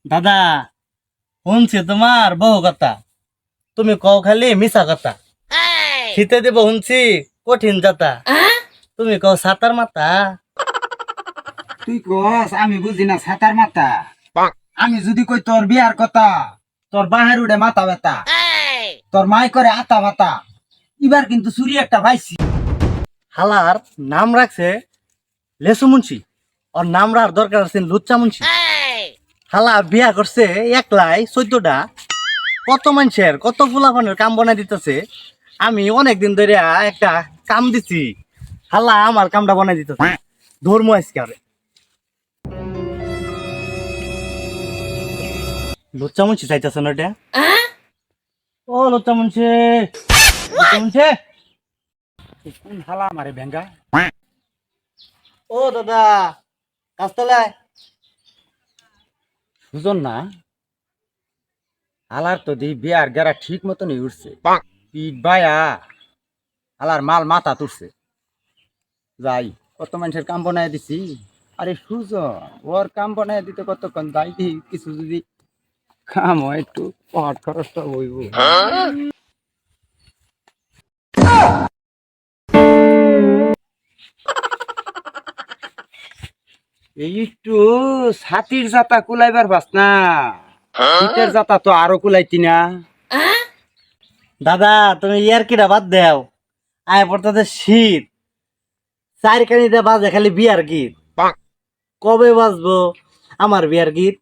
দাদা, শুনছি তোমার বহু কথা, তুমি কও খালি মিছা কথা। শীতে দিব শুনছি কঠিন যাতা, তুমি কও সাতার মাথা। তুই কস আমি বুঝি না ছাতার মাথা। আমি যদি কই তোর বিয়ার কথা, তোর বাহের উড়ে মাথা ব্যথা, তোর মাই করে আতা বাতা। এবার কিন্তু চুরি একটা পাইছি। হালার নাম রাখছে লেসু মুন্সি, ওর নাম রাখার দরকার আছে লুচ্চা মুন্সি। হালা বিয়া করছে একলাই 14টা, কত মানুষের কত ফুলাফানের কাম বানাই দিতেছে। আমি অনেকদিন ধরে একটা কাম দিছি, হালা আমার কামটা বানাই দিতেছে। ধর্ম আজকে আরে লুচ্চা মুন্সি চাইতেছে না এটা। ও লুচ্চা মুন্সি, লুচ্চা মুন্সি। কোন হালা আমারে ভেঙ্গা? ও দাদা, কাজতলায়। বুঝন না, হালার তো দি বিয়ার গেরা ঠিক মতনই উঠছে। পিঠ বায়া হালার মাল মাথা তুলছে। যাই কত মানুষের কাম বানায় দিছি। আরে সুজন, ওর কাম বানায় দিতে কতক্ষণ যাই দি কিছু যদি কাম হয় একটু পট খরচটা হইব। এই একটু ছাতির জাতা কুলাইবার পাস না, শীতের জাতা তো আরো কুলাইতি না। দাদা, তুমি ইয়ার কিটা বাদ দেও। আয় পড়তে শীত, চার কানিতে বাজে খালি বিয়ার গীত। কবে বাজবো আমার বিয়ার গীত?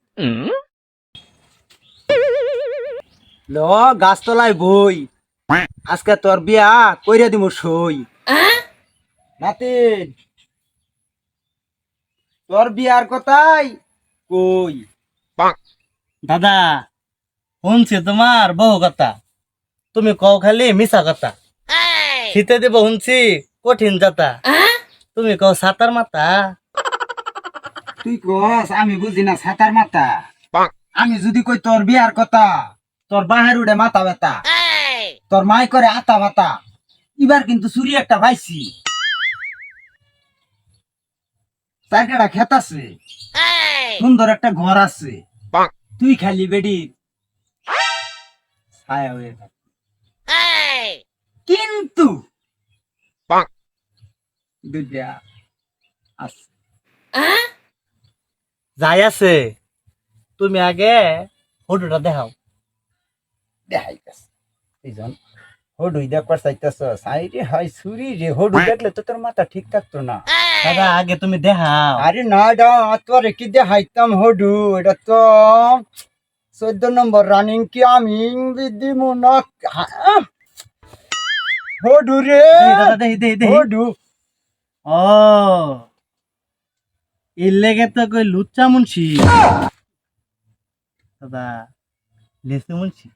ল গাছতলায় বই, আজকে তোর বিয়া কইরা দিব সই। নাতিন, তোর বিয়ার কথাই কই। দাদা, শুনছি তোমার বহু কথা, তুমি কও খালি মিছা কথা। শীতে দিব শুনছি কঠিন যাতা, তুমি কও সাতার মাথা। তুই কস আমি বুঝি না ছাতার মাথা। আমি যদি কই তোর বিয়ার কথা, তোর বাহের উড়ে মাথা ব্যথা, তোর মাই করে আতা বাতা। এবার কিন্তু চুরি একটা পাইছি। চারটা ক্ষেত আছে, সুন্দর একটা ঘর আছে। তুই খালি বেডি ছায়া হয়ে থাক। কিন্তু দুইটা আছে। যাই আছে, তুমি আগে ফটোটা দেখাও। দেখাইতেছে এইজন হডুই দেখবার চাইতেছ। সাইডে হয় চুরি রে, হডু দেখলে তো তোর মাথা ঠিক থাকতো না। দাদা, আগে তুমি দেখাও। আরে না ডা তোরে কি দেখাইতাম হডু, এটা তো 14 নম্বর রানিং কি আমি বিধি মুনক হডু রে। দেখি দাদা, দেখি দেখি দেখি। হডু ও, এর লেগে তো কই লুচ্চা মুন্সি। দাদা, লেসু মুন্সি।